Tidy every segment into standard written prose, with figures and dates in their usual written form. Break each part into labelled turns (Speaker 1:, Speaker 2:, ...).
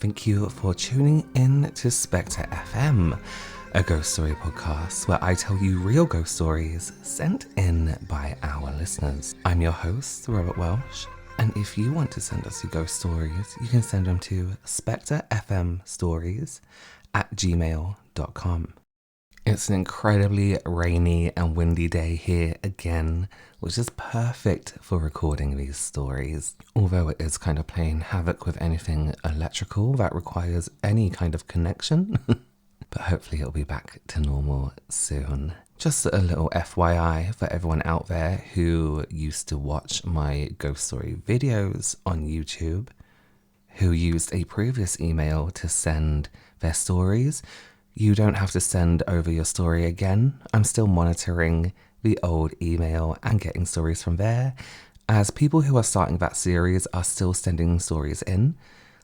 Speaker 1: thank you for tuning in to Specter FM, a ghost story podcast where I tell you real ghost stories sent in by our listeners. I'm your host, Robert Welsh, and if you want to send us your ghost stories, you can send them to SpecterFMStories@gmail.com. It's an incredibly rainy and windy day here again, which is perfect for recording these stories, although it is kind of playing havoc with anything electrical that requires any kind of connection. But hopefully it'll be back to normal soon. Just a little FYI for everyone out there who used to watch my ghost story videos on YouTube, who used a previous email to send their stories. You don't have to send over your story again. I'm still monitoring the old email and getting stories from there, as people who are starting that series are still sending stories in.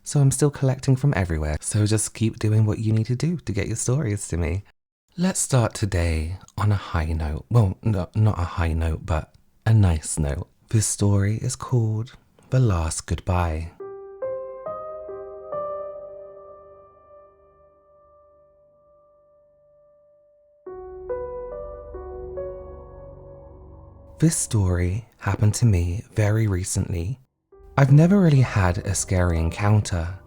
Speaker 1: So I'm still collecting from everywhere. So just keep doing what you need to do to get your stories to me. Let's start today on a high note. Well, no, not a high note, but a nice note. This story is called The Last Goodbye. This story happened to me very recently. I've never really had a scary encounter,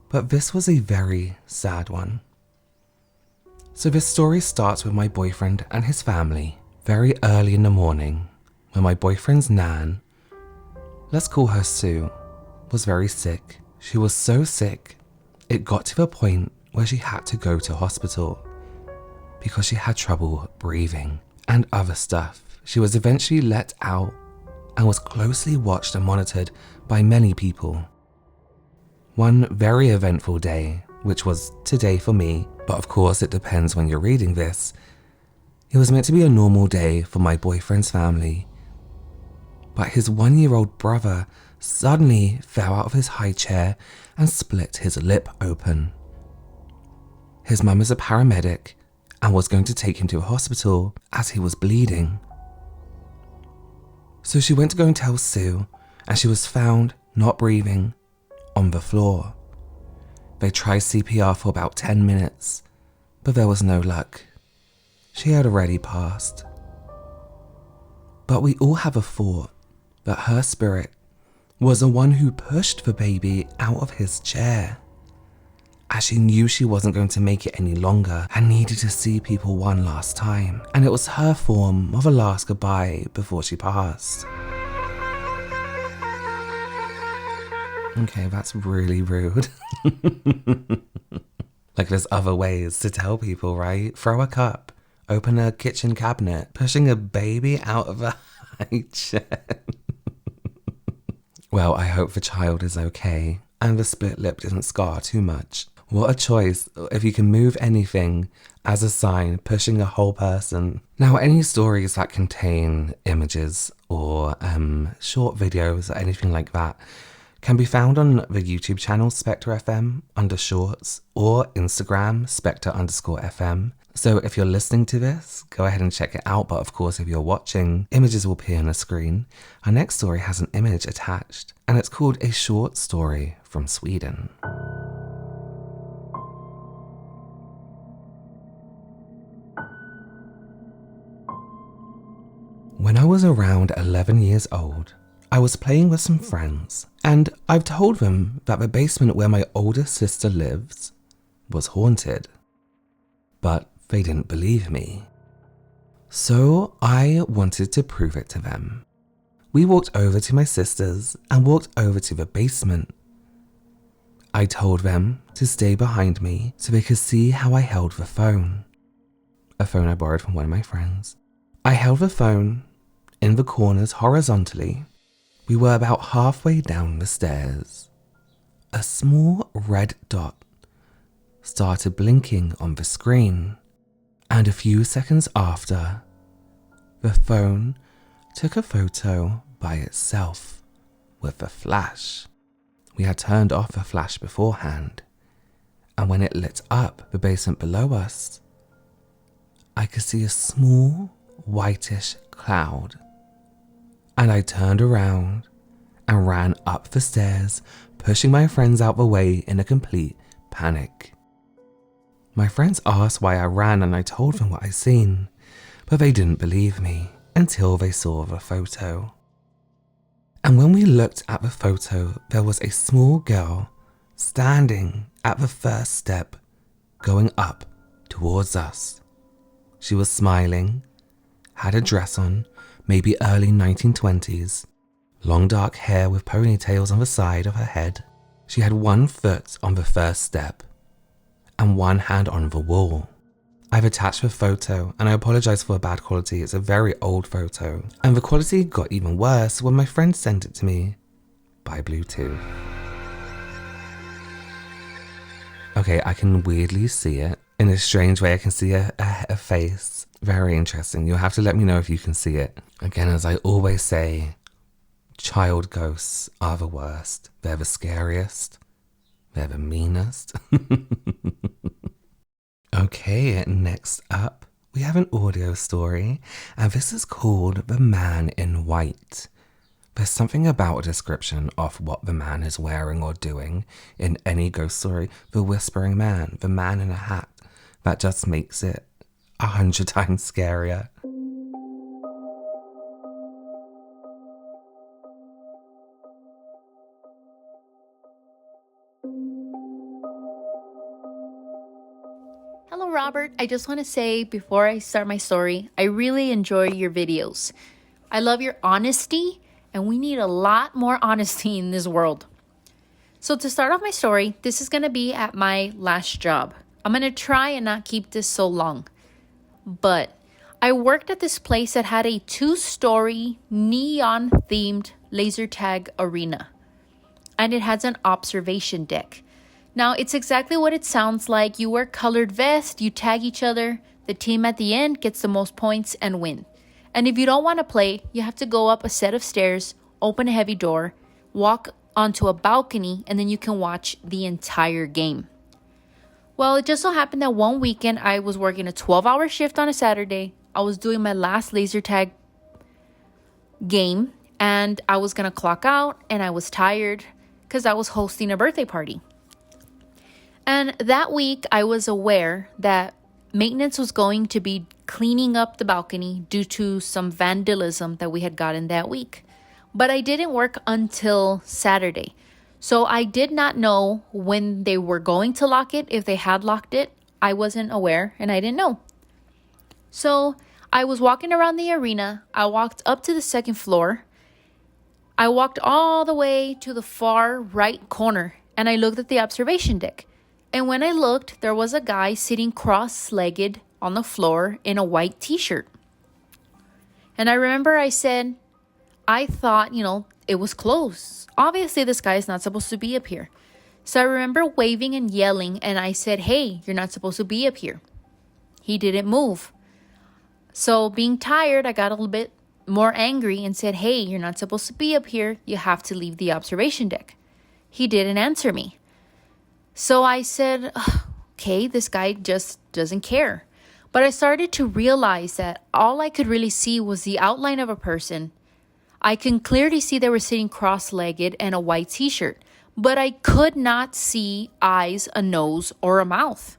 Speaker 1: but this was a very sad one. So this story starts with my boyfriend and his family very early in the morning when my boyfriend's nan, let's call her Sue, was very sick. She was so sick, it got to the point where she had to go to hospital because she had trouble breathing and other stuff. She was eventually let out and was closely watched and monitored by many people. One very eventful day, which was today for me, but of course it depends when you're reading this, it was meant to be a normal day for my boyfriend's family. But his 1-year-old brother suddenly fell out of his high chair and split his lip open. His mum is a paramedic and was going to take him to a hospital as he was bleeding. So she went to go and tell Sue, and she was found not breathing on the floor. They tried CPR for about 10 minutes, but there was no luck. She had already passed. But we all have a thought that her spirit was the one who pushed the baby out of his chair, as she knew she wasn't going to make it any longer and needed to see people one last time. And it was her form of a last goodbye before she passed. Okay, that's really rude. Like there's other ways to tell people, right? Throw a cup, open a kitchen cabinet, pushing a baby out of a high chair. Well, I hope the child is okay and the split lip didn't scar too much. What a choice if you can move anything as a sign, pushing a whole person. Now, any stories that contain images or short videos or anything like that can be found on the YouTube channel Specter FM under shorts or Instagram Specter_FM. So if you're listening to this, go ahead and check it out. But of course, if you're watching, images will appear on the screen. Our next story has an image attached and it's called A Short Story from Sweden. When I was around 11 years old, I was playing with some friends, and I've told them that the basement where my older sister lives was haunted. But they didn't believe me. So I wanted to prove it to them. We walked over to my sister's and walked over to the basement. I told them to stay behind me so they could see how I held the phone. A phone I borrowed from one of my friends. I held the phone in the corners horizontally. We were about halfway down the stairs. A small red dot started blinking on the screen, and a few seconds after, the phone took a photo by itself with a flash. We had turned off the flash beforehand, and when it lit up the basement below us, I could see a small whitish cloud, and I turned around and ran up the stairs, pushing my friends out the way in a complete panic. My friends asked why I ran and I told them what I'd seen, but they didn't believe me until they saw the photo. And when we looked at the photo, there was a small girl standing at the first step, going up towards us. She was smiling, had a dress on, maybe early 1920s, long dark hair with ponytails on the side of her head. She had one foot on the first step and one hand on the wall. I've attached the photo and I apologize for the bad quality. It's a very old photo and the quality got even worse when my friend sent it to me by Bluetooth. Okay, I can weirdly see it. In a strange way, I can see a face. Very interesting. You'll have to let me know if you can see it. Again, as I always say, child ghosts are the worst. They're the scariest. They're the meanest. Okay, next up, we have an audio story, and this is called The Man in White. There's something about a description of what the man is wearing or doing in any ghost story, the whispering man, the man in a hat, that just makes it 100 times scarier.
Speaker 2: Hello, Robert. I just want to say before I start my story, I really enjoy your videos. I love your honesty, and we need a lot more honesty in this world. So to start off my story, this is going to be at my last job. I'm going to try and not keep this so long. But I worked at this place that had a 2-story neon-themed laser tag arena. And it has an observation deck. Now, it's exactly what it sounds like. You wear colored vests, you tag each other. The team at the end gets the most points and win. And if you don't want to play, you have to go up a set of stairs, open a heavy door, walk onto a balcony, and then you can watch the entire game. Well, it just so happened that one weekend I was working a 12-hour shift on a Saturday. I was doing my last laser tag game, and I was going to clock out, and I was tired because I was hosting a birthday party. And that week, I was aware that maintenance was going to be cleaning up the balcony due to some vandalism that we had gotten that week. But I didn't work until Saturday. So I did not know when they were going to lock it. If they had locked it, I wasn't aware and I didn't know. So I was walking around the arena. I walked up to the second floor. I walked all the way to the far right corner and I looked at the observation deck. And when I looked, there was a guy sitting cross-legged on the floor in a white t-shirt. And I remember I said, I thought, it was closed. Obviously, this guy is not supposed to be up here. So I remember waving and yelling, and I said, hey, you're not supposed to be up here. He didn't move. So being tired, I got a little bit more angry and said, hey, you're not supposed to be up here. You have to leave the observation deck. He didn't answer me. So I said, okay, this guy just doesn't care. But I started to realize that all I could really see was the outline of a person. I can clearly see they were sitting cross-legged and a white t-shirt, but I could not see eyes, a nose, or a mouth.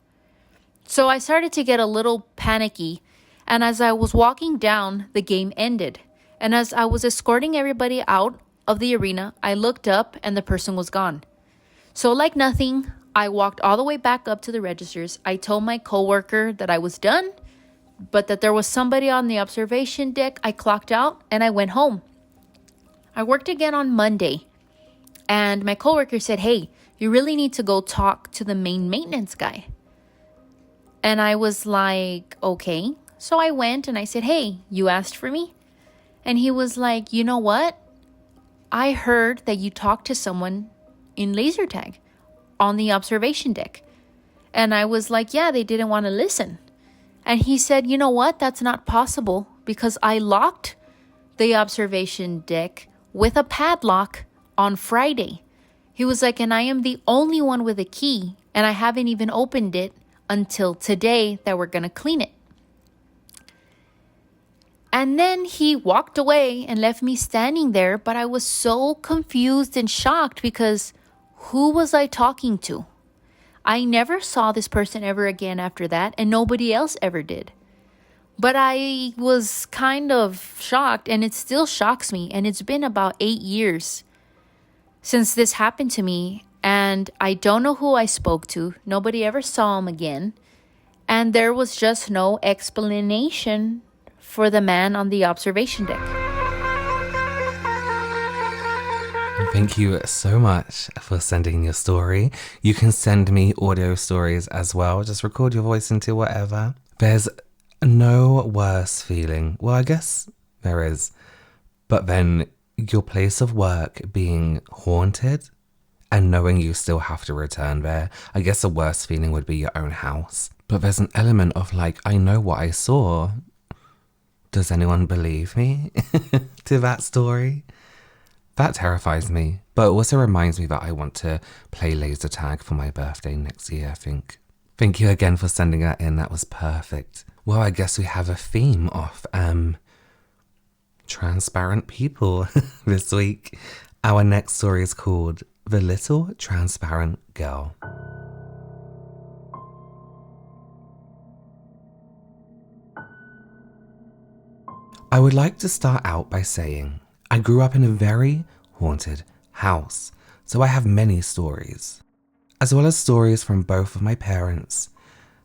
Speaker 2: So I started to get a little panicky, and as I was walking down, the game ended. And as I was escorting everybody out of the arena, I looked up and the person was gone. So like nothing, I walked all the way back up to the registers. I told my coworker that I was done, but that there was somebody on the observation deck. I clocked out and I went home. I worked again on Monday, and my coworker said, hey, you really need to go talk to the main maintenance guy. And I was like, okay. So I went and I said, hey, you asked for me? And he was like, you know what? I heard that you talked to someone in laser tag on the observation deck. And I was like, yeah, they didn't want to listen. And he said, you know what? That's not possible because I locked the observation deck with a padlock on Friday. He was like, and I am the only one with a key, and I haven't even opened it until today that we're going to clean it. And then he walked away and left me standing there, but I was so confused and shocked because who was I talking to? I never saw this person ever again after that, and nobody else ever did. But I was kind of shocked, and it still shocks me, and it's been about 8 years since this happened to me, and I don't know who I spoke to. Nobody ever saw him again, and there was just no explanation for the man on the observation deck.
Speaker 1: Thank you so much for sending your story. You can send me audio stories as well. Just record your voice into whatever. There's no worse feeling. Well, I guess there is. But then your place of work being haunted and knowing you still have to return there. I guess the worst feeling would be your own house. But there's an element of like, I know what I saw. Does anyone believe me to that story? That terrifies me, but it also reminds me that I want to play laser tag for my birthday next year, I think. Thank you again for sending that in. That was perfect. Well, I guess we have a theme of transparent people this week. Our next story is called The Little Transparent Girl. I would like to start out by saying I grew up in a very haunted house, so I have many stories, as well as stories from both of my parents,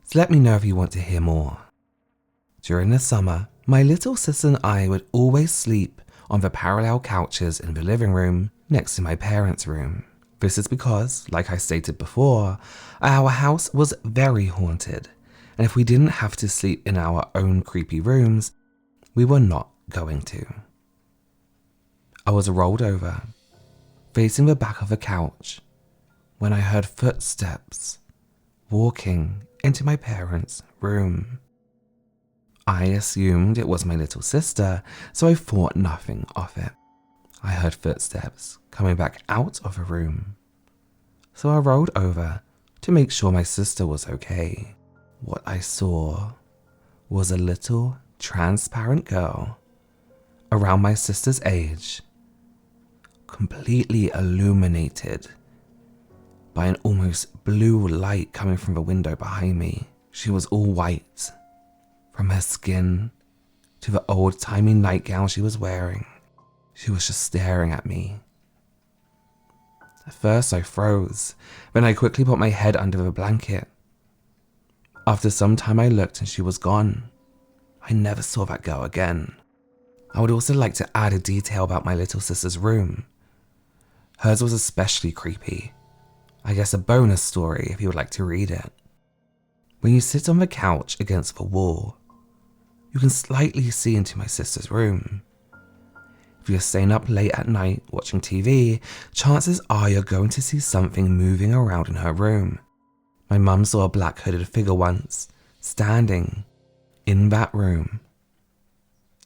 Speaker 1: so let me know if you want to hear more. During the summer, my little sister and I would always sleep on the parallel couches in the living room next to my parents' room. This is because, like I stated before, our house was very haunted, and if we didn't have to sleep in our own creepy rooms, we were not going to. I was rolled over, facing the back of the couch, when I heard footsteps walking into my parents' room. I assumed it was my little sister, so I thought nothing of it. I heard footsteps coming back out of the room, so I rolled over to make sure my sister was okay. What I saw was a little transparent girl around my sister's age, completely illuminated by an almost blue light coming from the window behind me. She was all white, from her skin to the old-timey nightgown she was wearing. She was just staring at me. At first I froze, then I quickly put my head under the blanket. After some time I looked and she was gone. I never saw that girl again. I would also like to add a detail about my little sister's room. Hers was especially creepy. I guess a bonus story if you would like to read it. When you sit on the couch against the wall, you can slightly see into my sister's room. If you're staying up late at night watching TV, chances are you're going to see something moving around in her room. My mum saw a black hooded figure once, standing in that room.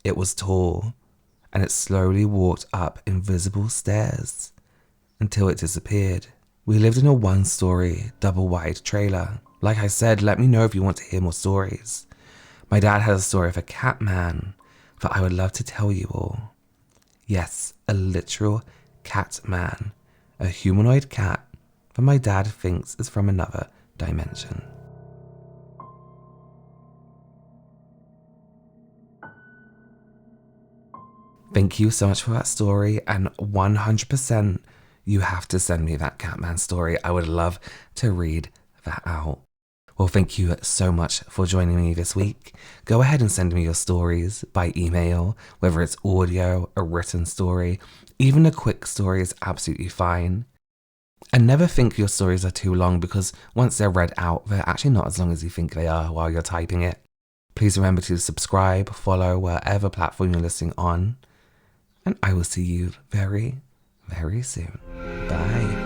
Speaker 1: It was tall, and it slowly walked up invisible stairs until it disappeared. We lived in a one-story, double-wide trailer. Like I said, let me know if you want to hear more stories. My dad had a story of a cat man that I would love to tell you all. Yes, a literal cat man, a humanoid cat that my dad thinks is from another dimension. Thank you so much for that story, and 100% you have to send me that Catman story. I would love to read that out. Well, thank you so much for joining me this week. Go ahead and send me your stories by email, whether it's audio, a written story, even a quick story is absolutely fine. And never think your stories are too long, because once they're read out, they're actually not as long as you think they are while you're typing it. Please remember to subscribe, follow wherever platform you're listening on. And I will see you very, very soon. Bye.